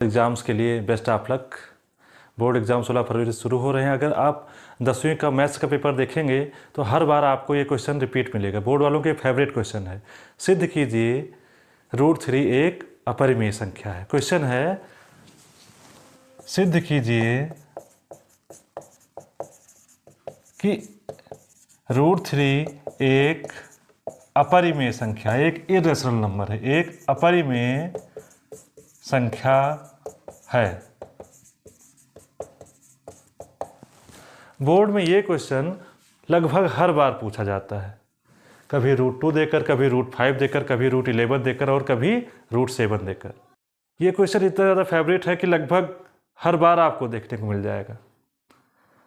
Exams के लिए best of luck. Board exam 16 फरवरी से शुरू हो रहे हैं। अगर आप 10वीं का मैथ्स का पेपर देखेंगे तो हर बार आपको ये क्वेश्चन रिपीट मिलेगा। बोर्ड वालों के फेवरेट क्वेश्चन है। सिद्ध कीजिए √3 एक अपरिमेय संख्या है। क्वेश्चन है सिद्ध कीजिए कि √3 एक अपरिमेय संख्या, एक इर्रेशनल नंबर है, एक अपरिमेय संख्या है। बोर्ड में ये क्वेश्चन लगभग हर बार पूछा जाता है, कभी √2 देकर, कभी √5 देकर, कभी √11 देकर और कभी √7 देकर। ये क्वेश्चन इतना ज़्यादा फेवरेट है कि लगभग हर बार आपको देखने को मिल जाएगा।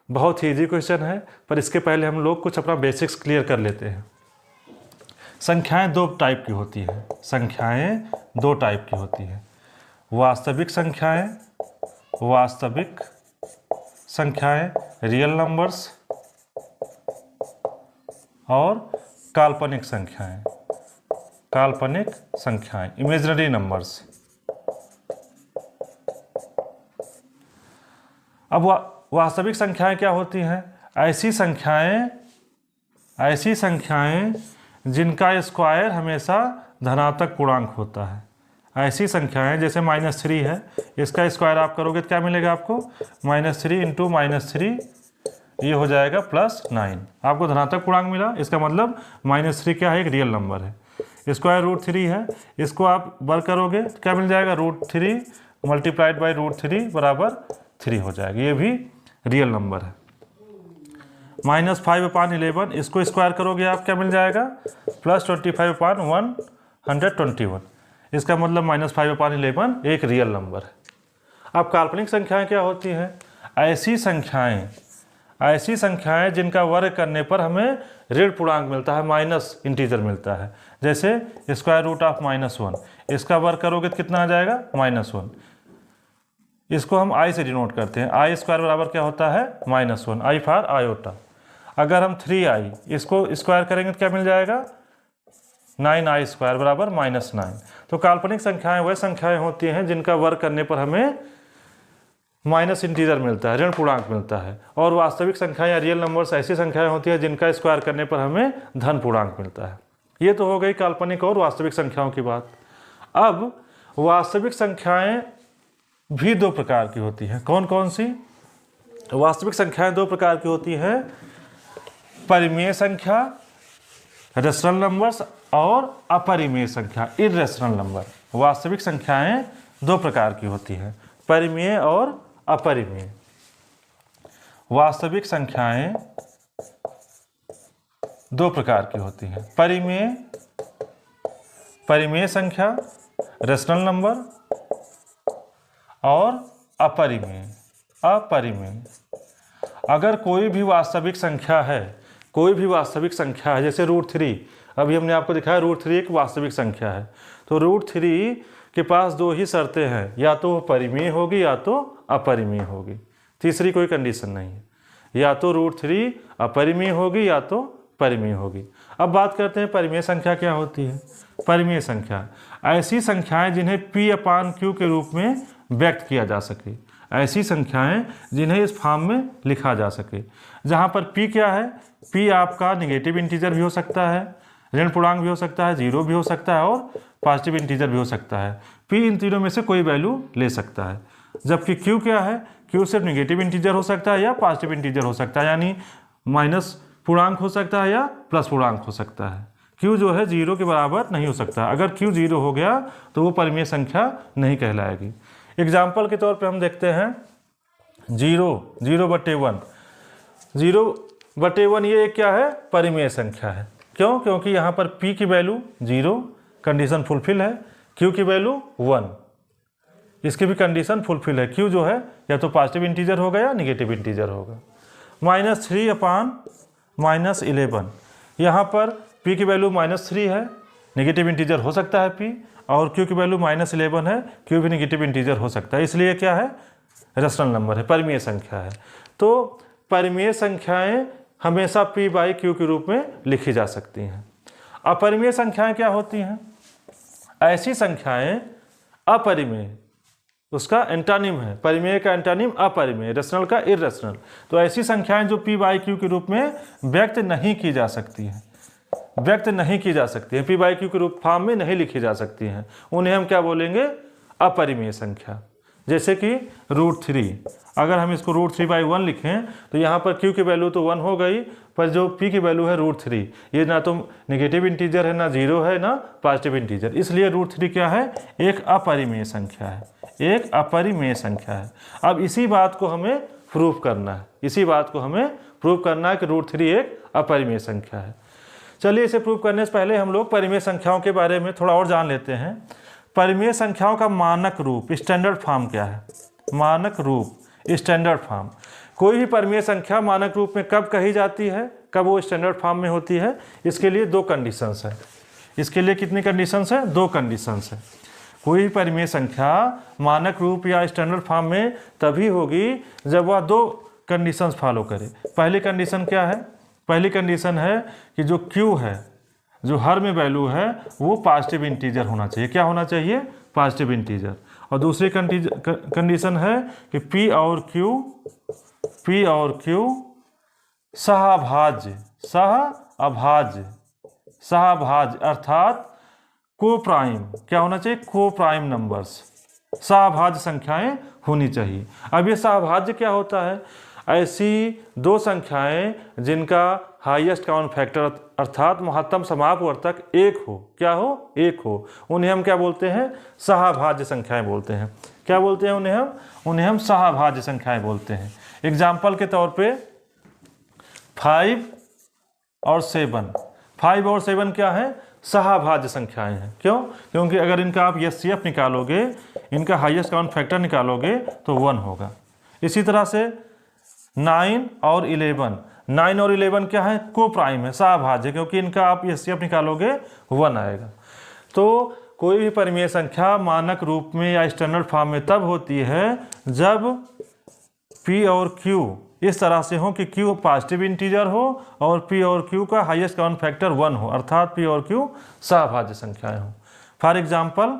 बहुत ही ईजी क्वेश्चन है, पर इसके पहले हम लोग कुछ अपना बेसिक्स क्लियर कर लेते हैं। संख्याएं दो टाइप की होती हैं। संख्याएं दो टाइप की होती हैं। वास्तविक संख्याएं, वास्तविक संख्याएं, रियल नंबर्स, और काल्पनिक संख्याएं, काल्पनिक संख्याएं, इमेजिनरी नंबर्स। अब वास्तविक संख्याएं क्या होती हैं? ऐसी संख्याएं जिनका स्क्वायर हमेशा धनात्मक पूर्णांक होता है। ऐसी संख्याएं जैसे -3 है, इसका स्क्वायर आप करोगे तो क्या मिलेगा आपको? -3 × -3, ये हो जाएगा +9। आपको धनात्मक पूर्णांक मिला, इसका मतलब -3 क्या है? एक रियल नंबर है। स्क्वायर √3 है, इसको आप वर्क करोगे तो क्या मिल जाएगा? √3 × √3 = 3 हो जाएगा। ये भी रियल नंबर है। -5/11, इसको स्क्वायर करोगे आप, क्या मिल जाएगा? +25/121। इसका मतलब -5/11 एक रियल नंबर है। अब काल्पनिक संख्याएं क्या होती हैं? ऐसी संख्याएं जिनका वर्ग करने पर हमें ऋण पूर्णांक मिलता है, माइनस इंटीजर मिलता है। जैसे √-1, इसका वर्ग करोगे तो कितना आ जाएगा? -1। इसको हम i से डिनोट करते हैं। i² बराबर क्या होता है? -1, i फॉर आयोटा। अगर हम 3i इसको स्क्वायर करेंगे तो क्या मिल जाएगा? 9i² बराबर -9। तो काल्पनिक संख्याएं वह संख्याएं होती हैं जिनका वर्ग करने पर हमें माइनस इंटीजर मिलता है, ऋण पूर्णांक मिलता है। और वास्तविक संख्याएं या रियल नंबर्स ऐसी संख्याएं होती हैं जिनका स्क्वायर करने पर हमें धन पूर्णांक मिलता है। ये तो हो गई काल्पनिक और वास्तविक संख्याओं की बात। अब वास्तविक संख्याएं भी दो प्रकार की होती हैं। कौन कौन सी? वास्तविक संख्याएं दो प्रकार की होती हैं, परिमेय संख्या, रेशनल नंबर्स, और अपरिमेय संख्या, इर्रेशनल नंबर। वास्तविक संख्याएं दो प्रकार की होती हैं, परिमेय और अपरिमेय। वास्तविक संख्याएं दो प्रकार की होती हैं, परिमेय संख्या, रेशनल नंबर, और अपरिमेय। अगर कोई भी वास्तविक संख्या है, जैसे √3, अभी हमने आपको दिखाया √3 एक वास्तविक संख्या है। तो √3 के पास दो ही शर्तें हैं, या तो परिमेय होगी या तो अपरिमेय होगी। तीसरी कोई कंडीशन नहीं है। या तो √3 अपरिमेय होगी या तो परिमेय होगी। अब बात करते हैं परिमेय संख्या क्या होती है। परिमेय संख्या ऐसी संख्याएं जिन्हें P/Q के रूप में व्यक्त किया जा सके। ऐसी संख्याएं जिन्हें इस फॉर्म में लिखा जा सके, जहां पर P क्या है? P आपका निगेटिव इंटीजर भी हो सकता है, ऋण पूर्णांक भी हो सकता है, 0 भी हो सकता है, और पॉजिटिव इंटीजर भी हो सकता है। P इन तीनों में से कोई वैल्यू ले सकता है। जबकि Q क्या है? Q सिर्फ निगेटिव इंटीजर हो सकता है या पॉजिटिव इंटीजर हो सकता है, यानी माइनस पूर्णांक हो सकता है या प्लस पूर्णांक हो सकता है। Q जो है 0 के बराबर नहीं हो सकता। अगर Q 0 हो गया तो वो परिमेय संख्या नहीं कहलाएगी। एग्जाम्पल के तौर पे हम देखते हैं 0/1। 0/1 ये क्या है? परिमेय संख्या है। क्यों? क्योंकि यहाँ पर P की वैल्यू 0, कंडीशन फुलफिल है। Q की वैल्यू 1, इसकी भी कंडीशन फुलफिल है। Q जो है या तो पॉजिटिव इंटीजर होगा या निगेटिव इंटीजर होगा। -3/-11, यहाँ पर P की वैल्यू -3 है, निगेटिव इंटीजर हो सकता है P, और Q की वैल्यू -11 है, Q भी निगेटिव इंटीजर हो सकता है। इसलिए क्या है? रेशनल नंबर है, परिमेय संख्या है। तो परिमेय संख्याएं हमेशा P/Q के रूप में लिखी जा सकती हैं। अपरिमेय संख्याएं क्या होती हैं? ऐसी संख्याएं अपरिमेय उसका एंटानिम है। परिमेय का एंटानिम अपरिमेय, रेशनल का इर्रेशनल। तो ऐसी संख्याएं जो पी बाई क्यू के रूप में व्यक्त नहीं की जा सकती हैं, व्यक्त नहीं की जा सकती हैं, पी बाई क्यू के रूप फॉर्म में नहीं लिखी जा सकती हैं, उन्हें हम क्या बोलेंगे? अपरिमेय संख्या। जैसे कि √3, अगर हम इसको √3/1 लिखें तो यहाँ पर q की वैल्यू तो 1 हो गई, पर जो p की वैल्यू है √3, ये ना तो नेगेटिव इंटीजर है, ना जीरो है, ना पॉजिटिव इंटीजर, इसलिए √3 क्या है? एक अपरिमेय संख्या है, एक अपरिमेय संख्या है। अब इसी बात को हमें प्रूफ करना है, इसी बात को हमें प्रूफ करना है कि √3 एक अपरिमेय संख्या है। चलिए, इसे प्रूफ करने से पहले हम लोग परिमेय संख्याओं के बारे में थोड़ा और जान लेते हैं। परिमेय संख्याओं का मानक रूप, स्टैंडर्ड फॉर्म क्या है? मानक रूप, स्टैंडर्ड फॉर्म। कोई भी परिमेय संख्या मानक रूप में कब कही जाती है, कब वो स्टैंडर्ड फॉर्म में होती है? इसके लिए 2 कंडीशंस है। इसके लिए कितनी कंडीशंस है? 2 कंडीशंस है। कोई भी परिमेय संख्या मानक रूप या स्टैंडर्ड फॉर्म में तभी होगी जब वह 2 कंडीशंस फॉलो करे। पहली कंडीशन क्या है? पहली कंडीशन है कि जो q है, जो हर में वैल्यू है, वो पॉजिटिव इंटीजर होना चाहिए। क्या होना चाहिए? Positive integer. और दूसरी कंडीशन है कि p और q सहअभाज्य, सहअभाज्य अर्थात को प्राइम। क्या होना चाहिए? को प्राइम नंबर्स, सहअभाज्य संख्याएं होनी चाहिए। अब ये सहअभाज्य क्या होता है? ऐसी 2 संख्याएं जिनका हाईएस्ट कॉमन फैक्टर अर्थात महत्तम समापवर्तक 1 हो। क्या हो? 1 हो। उन्हें हम क्या बोलते हैं? सहअभाज्य संख्याएं बोलते हैं। क्या बोलते हैं उन्हें हम? उन्हें हम सहअभाज्य संख्याएं बोलते हैं। एग्जाम्पल के तौर पे 5 और 7, 5 और 7 क्या है? सहअभाज्य संख्याएं हैं। क्यों? क्योंकि अगर इनका आप एचसीएफ निकालोगे, इनका हाईएस्ट कॉमन फैक्टर निकालोगे तो 1 होगा। इसी तरह से 9 और 11, 9 और 11 क्या है? को प्राइम है, सहअभाज्य, क्योंकि इनका आप एचसीएफ निकालोगे 1 आएगा। तो कोई भी परिमेय संख्या मानक रूप में या स्टैंडर्ड फॉर्म में तब होती है जब p और q इस तरह से हो कि q पॉजिटिव इंटीजर हो और p और q का हाईएस्ट कॉमन फैक्टर 1 हो, अर्थात p और q सहअभाज्य संख्याएं हो। फॉर एग्जाम्पल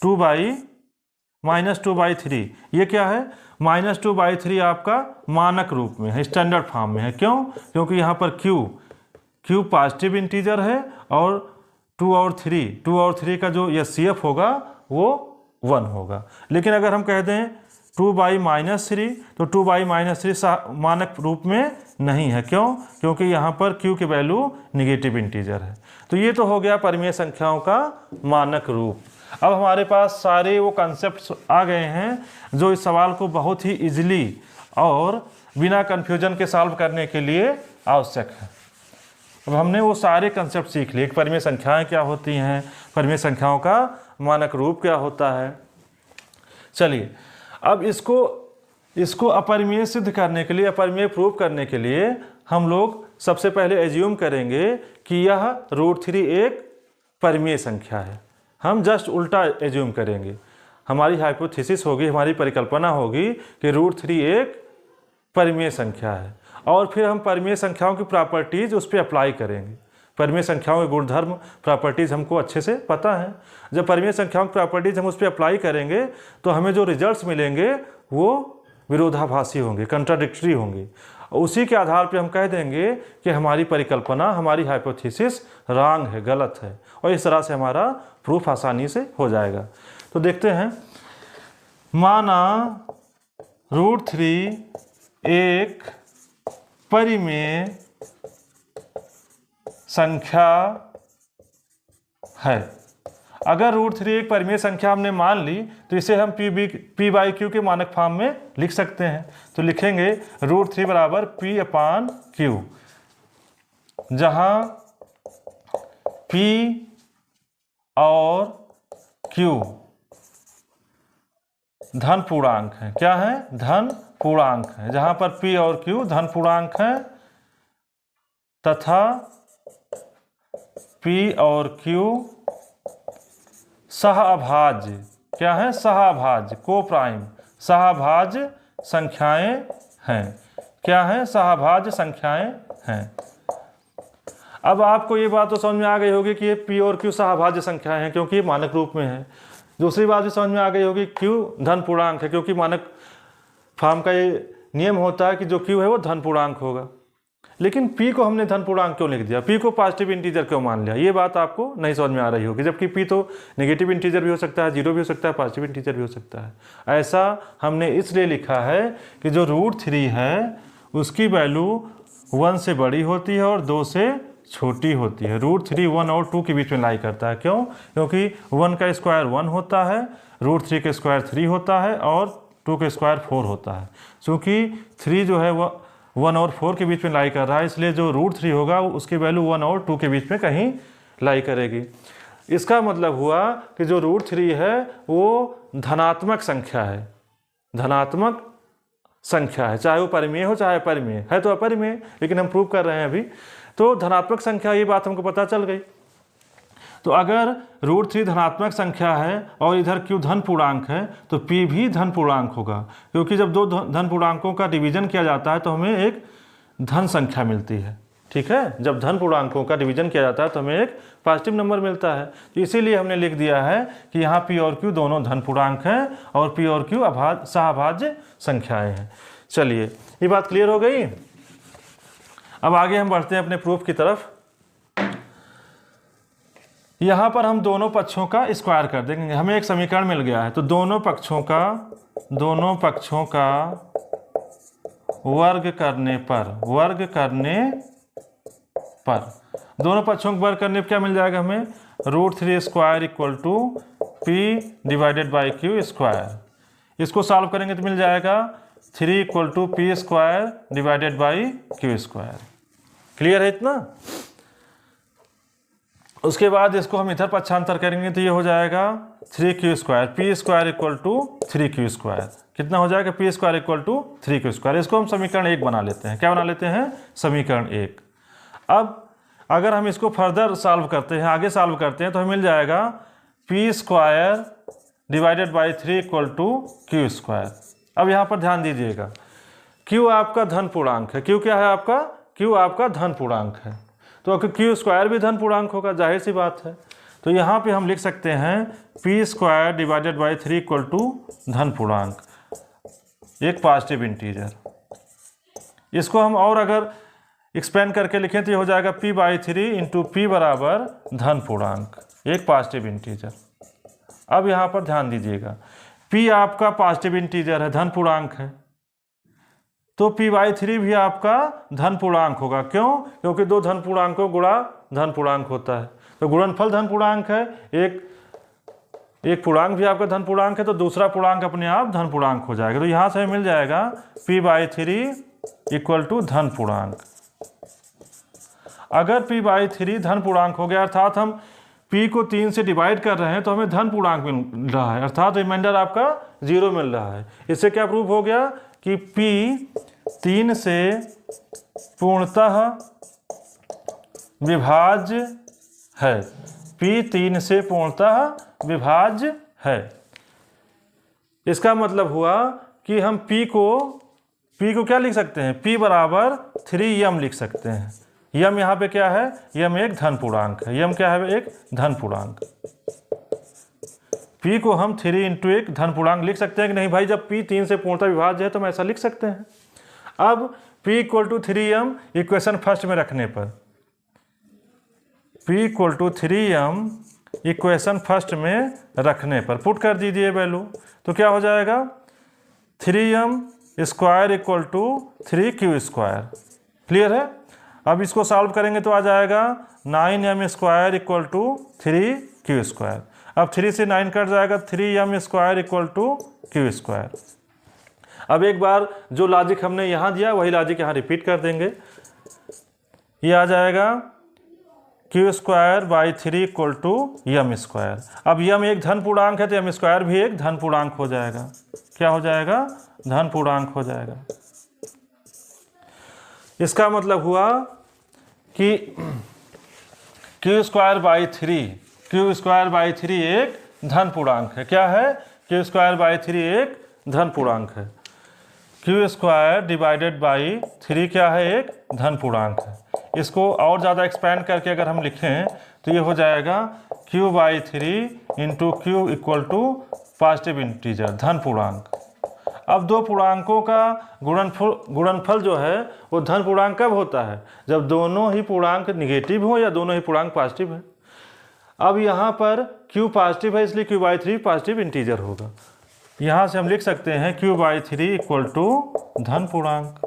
2/-2/3, ये क्या है? -2/3 आपका मानक रूप में है, स्टैंडर्ड फॉर्म में है। क्यों? क्योंकि यहाँ पर q पॉजिटिव इंटीजर है और 2 और 3 का जो एचसीएफ होगा वो 1 होगा। लेकिन अगर हम कह दें 2/-3, तो 2/-3 मानक रूप में नहीं है। क्यों? क्योंकि यहाँ पर q की वैल्यू निगेटिव इंटीजर है। तो ये तो हो गया परिमेय संख्याओं का मानक रूप। अब हमारे पास सारे वो कॉन्सेप्ट्स आ गए हैं जो इस सवाल को बहुत ही इजीली और बिना कन्फ्यूजन के सॉल्व करने के लिए आवश्यक है। अब हमने वो सारे कंसेप्ट सीख लिए। परिमेय संख्याएं क्या होती हैं, परिमेय संख्याओं का मानक रूप क्या होता है। चलिए, अब इसको अपरिमेय सिद्ध करने के लिए, अपरिमेय प्रूव करने के लिए हम लोग सबसे पहले एज्यूम करेंगे कि यह √3 एक परिमेय संख्या है। हम जस्ट उल्टा एज्यूम करेंगे। हमारी हाइपोथेसिस होगी, हमारी परिकल्पना होगी कि √3 एक परिमेय संख्या है, और फिर हम परिमेय संख्याओं की प्रॉपर्टीज उस पर अप्लाई करेंगे। परिमेय संख्याओं के गुणधर्म, प्रॉपर्टीज हमको अच्छे से पता है। जब परिमेय संख्याओं की प्रॉपर्टीज हम उस पर अप्लाई करेंगे तो हमें जो रिजल्ट्स मिलेंगे वो विरोधाभासी होंगे, कंट्राडिक्टरी होंगे। उसी के आधार पर हम कह देंगे कि हमारी परिकल्पना, हमारी हाइपोथेसिस रॉन्ग है, गलत है, और इस तरह से हमारा प्रूफ आसानी से हो जाएगा। तो देखते हैं, माना √3 एक परिमेय संख्या है। अगर √3 एक परिमेय संख्या हमने मान ली तो इसे हम p/q के मानक फॉर्म में लिख सकते हैं। तो लिखेंगे √3 बराबर p/q, जहां p और q धन पूर्णांक है। क्या है? धन पूर्णांक है। जहां पर p और q धन पूर्णांक है तथा p और q सहअभाज्य, क्या है? सहअभाज्य, को प्राइम सहअभाज्य संख्याएं हैं। क्या है? सहअभाज्य संख्याएं हैं। अब आपको ये बात तो समझ में आ गई होगी कि ये p और q सहअभाज्य संख्याएं हैं क्योंकि ये मानक रूप में है। दूसरी बात भी समझ में आ गई होगी, क्यू धन पूर्णांक है, क्योंकि मानक फॉर्म का ये नियम होता है कि जो क्यू है वो धन पूर्णांक होगा। लेकिन पी को हमने धन पूर्णांक क्यों लिख दिया, पी को पॉजिटिव इंटीजर क्यों मान लिया, ये बात आपको नहीं समझ में आ रही होगी। जबकि पी तो नेगेटिव इंटीजर भी हो सकता है, जीरो भी हो सकता है, पॉजिटिव इंटीजर भी हो सकता है। ऐसा हमने इसलिए लिखा है कि जो √3 है उसकी वैल्यू 1 से बड़ी होती है और 2 से छोटी होती है। √3 1 और 2 के बीच में लाई करता है। क्यों? क्योंकि 1 का स्क्वायर 1 होता है, √3 का स्क्वायर 3 होता है और 2 का स्क्वायर 4 होता है। क्योंकि 3 जो है वह 1 और 4 के बीच में लाई कर रहा है, इसलिए जो √3 होगा उसकी वैल्यू 1 और 2 के बीच में कहीं लाई करेगी। इसका मतलब हुआ कि जो √3 है वो धनात्मक संख्या है, धनात्मक संख्या है, चाहे वो परिमेय हो चाहे अपरिमेय है, तो अपरिमेय, लेकिन हम प्रूव कर रहे हैं अभी। तो धनात्मक संख्या, ये बात हमको पता चल गई। तो अगर √3 धनात्मक संख्या है और इधर q धन पूर्णांक है तो p भी धन पूर्णांक होगा, क्योंकि जब दो धन पूर्णांकों का डिवीजन किया जाता है तो हमें एक धन संख्या मिलती है। ठीक है, जब धन पूर्णांकों का डिवीजन किया जाता है तो हमें एक पॉजिटिव नंबर मिलता है। तो इसीलिए हमने लिख दिया है कि यहाँ p और q दोनों धन पूर्णांक हैं और p और q सहअभाज्य संख्याएं हैं। चलिए, ये बात क्लियर हो गई। अब आगे हम बढ़ते हैं अपने प्रूफ की तरफ। यहाँ पर हम दोनों पक्षों का स्क्वायर कर देंगे, हमें एक समीकरण मिल गया है। तो दोनों पक्षों का वर्ग करने पर दोनों पक्षों को वर्ग करने पर क्या मिल जाएगा हमें, √3 square equal to p divided by q square. इसको सॉल्व करेंगे तो मिल जाएगा 3 equal to p square divided by q square. Clear है इतना? उसके बाद इसको हम इधर पक्षांतर करेंगे तो ये हो जाएगा 3q square, p square equal to 3q square. कितना हो जाएगा, p square equal to 3q square. इसको हम समीकरण 1 बना लेते हैं। क्या बना लेते हैं? समीकरण 1। अब अगर हम इसको फर्दर सॉल्व करते हैं, आगे सॉल्व करते हैं, तो हमें मिल जाएगा p square divided by 3 equal to q square. अब यहाँ पर ध्यान दीजिएगा, q आपका धन पूर्णांक है। q क्या है आपका? q आपका धन पूर्णांक है, तो q स्क्वायर भी धन पूर्णांक होगा, जाहिर सी बात है। तो यहाँ पे हम लिख सकते हैं p square divided by 3 equal to धन पूर्णांक, एक पॉजिटिव इंटीजर। इसको हम और अगर एक्सपेंड करके लिखें तो ये हो जाएगा p/3 इंटू p बराबर धन पूर्णांक, एक पॉजिटिव इंटीजर। अब यहाँ पर ध्यान दीजिएगा, p आपका पॉजिटिव इंटीजर है, धन पूर्णांक है, तो p/3 भी आपका धन पूर्णांक होगा। क्यों? क्योंकि दो धन पूर्णांकों गुणा धन पूर्णांक होता है, तो गुणनफल धन पूर्णांक है। एक पूर्णांक भी आपका धन पूर्णांक है तो दूसरा पूर्णांक अपने आप धन पूर्णांक हो जाएगा। तो यहाँ से मिल जाएगा p/3 इक्वल टू धन पूर्णांक। अगर p/3 धन पूर्णांक हो गया, अर्थात हम p को 3 से डिवाइड कर रहे हैं तो हमें धन पूर्णांक मिल रहा है, अर्थात रिमाइंडर आपका 0 मिल रहा है। इससे क्या प्रूफ हो गया कि p 3 से पूर्णतः विभाज्य है, p 3 से पूर्णतः विभाज्य है। इसका मतलब हुआ कि हम p को क्या लिख सकते हैं, p बराबर 3m लिख सकते हैं। यम यहाँ पे क्या है, यम एक धन पूर्णांक है। यम क्या है, एक धन पूर्णांक। p को हम 3 इंटू एक धन पूर्णांक लिख सकते हैं कि नहीं भाई? जब p 3 से पूर्णतः विभाज्य है तो हम ऐसा लिख सकते हैं। अब p equal to 3m equation first में रखने पर, p equal to 3m equation first में रखने पर पुट कर दीजिए वैल्यू, तो क्या हो जाएगा, 3m square equal to 3q square. Clear है? अब इसको सॉल्व करेंगे तो आ जाएगा 9m square equal to 3q square. अब 3 से 9 कट जाएगा, 3m square equal to q square. अब एक बार जो लॉजिक हमने यहाँ दिया वही लॉजिक यहाँ रिपीट कर देंगे। ये आ जाएगा q square by 3 equal to m square. अब m एक धन पूर्णांक है तो m स्क्वायर भी एक धन पूर्णांक हो जाएगा। क्या हो जाएगा? धन पूर्णांक हो जाएगा। इसका मतलब हुआ कि q स्क्वायर बाई 3 एक धन पूर्णांक है। क्या है? q स्क्वायर बाई 3 एक धन पूर्णांक है। q स्क्वायर डिवाइडेड बाई 3 क्या है? एक धन पूर्णांक है। इसको और ज़्यादा एक्सपेंड करके अगर हम लिखें तो ये हो जाएगा q by 3 into q equal to positive integer, धन पूर्णांक। अब दो पूर्णांकों का गुणनफल जो है वो धन पूर्णांक कब होता है? जब दोनों ही पूर्णांक निगेटिव हो या दोनों ही पूर्णांक पॉजिटिव है। अब यहाँ पर q पॉजिटिव है इसलिए q बाई 3 पॉजिटिव इंटीजर होगा। यहाँ से हम लिख सकते हैं q बाई 3 इक्वल टू धन पूर्णांक।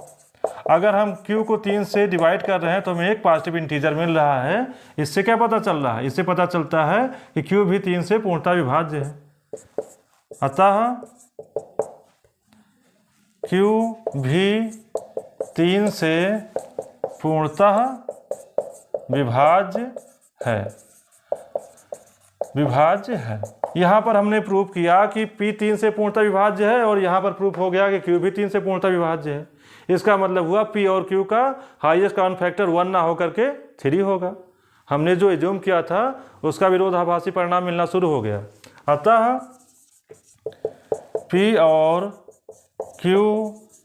अगर हम q को 3 से डिवाइड कर रहे हैं तो हमें एक पॉजिटिव इंटीजर मिल रहा है। इससे क्या पता चल रहा है? इससे पता चलता है कि q भी 3 से पूर्णतः विभाज्य है। अतः q भी 3 से पूर्णतः विभाज्य है। यहाँ पर हमने प्रूव किया कि p 3 से पूर्णतः विभाज्य है और यहाँ पर प्रूफ हो गया कि q भी 3 से पूर्णतः विभाज्य है। इसका मतलब हुआ p और q का हाईएस्ट कॉमन फैक्टर 1 ना होकर के 3 होगा। हमने जो एज्यूम किया था उसका विरोधाभासी परिणाम मिलना शुरू हो गया। अतः p और q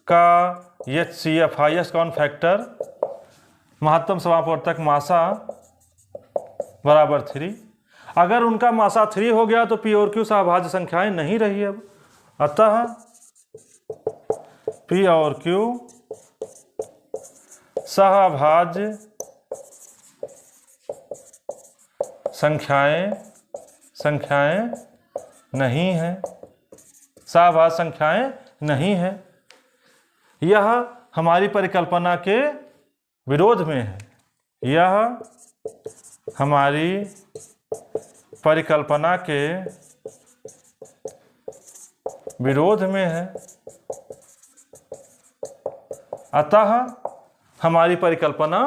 का HCF हाईएस्ट कॉमन फैक्टर महत्तम समापवर्तक मासा बराबर 3। अगर उनका मासा 3 हो गया तो p और q सहभाज्य संख्याएं नहीं रही अब। अतः p और q सहभाज्य संख्याएं नहीं है, सहभाज्य संख्याएं नहीं है। यह हमारी परिकल्पना के विरोध में है। यह हमारी परिकल्पना के विरोध में है। अतः हमारी परिकल्पना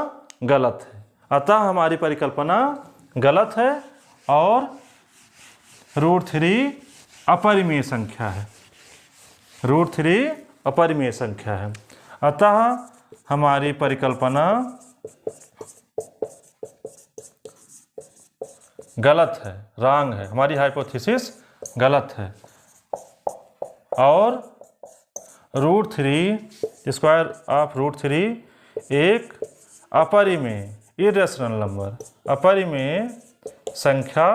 गलत है। और √3 अपरिमेय संख्या है। अतः हमारी परिकल्पना गलत है, रॉन्ग है। हमारी हाइपोथेसिस गलत है। और √3 स्क्वायर ऑफ √3 एक अपरिमेय संख्या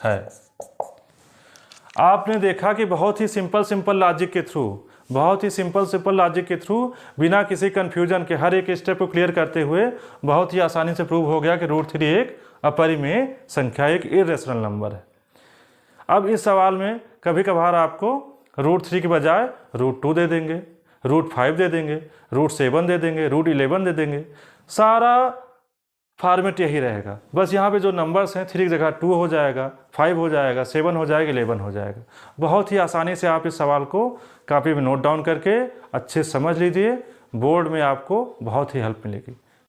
है। आपने देखा कि बहुत ही सिंपल लॉजिक के थ्रू बिना किसी कंफ्यूजन के हर एक स्टेप को क्लियर करते हुए बहुत ही आसानी से प्रूव हो गया कि √3 एक अपरिमेय संख्या, एक इर्रेशनल नंबर है। अब इस सवाल में कभी कभार आपको √3 के बजाय √2 दे देंगे, √5 दे देंगे, √7 दे देंगे, √11 दे देंगे। सारा फॉर्मेट यही रहेगा। बस यहाँ पे जो नंबर्स हैं 3 की जगह 2 हो जाएगा, 5 हो जाएगा, 7 हो जाएगा, 11 हो जाएगा। बहुत ही आसानी से आप इस सवाल को कॉपी में नोट डाउन करके अच्छे से समझ लीजिए। बोर्ड में आपको बहुत ही हेल्प मिलेगी।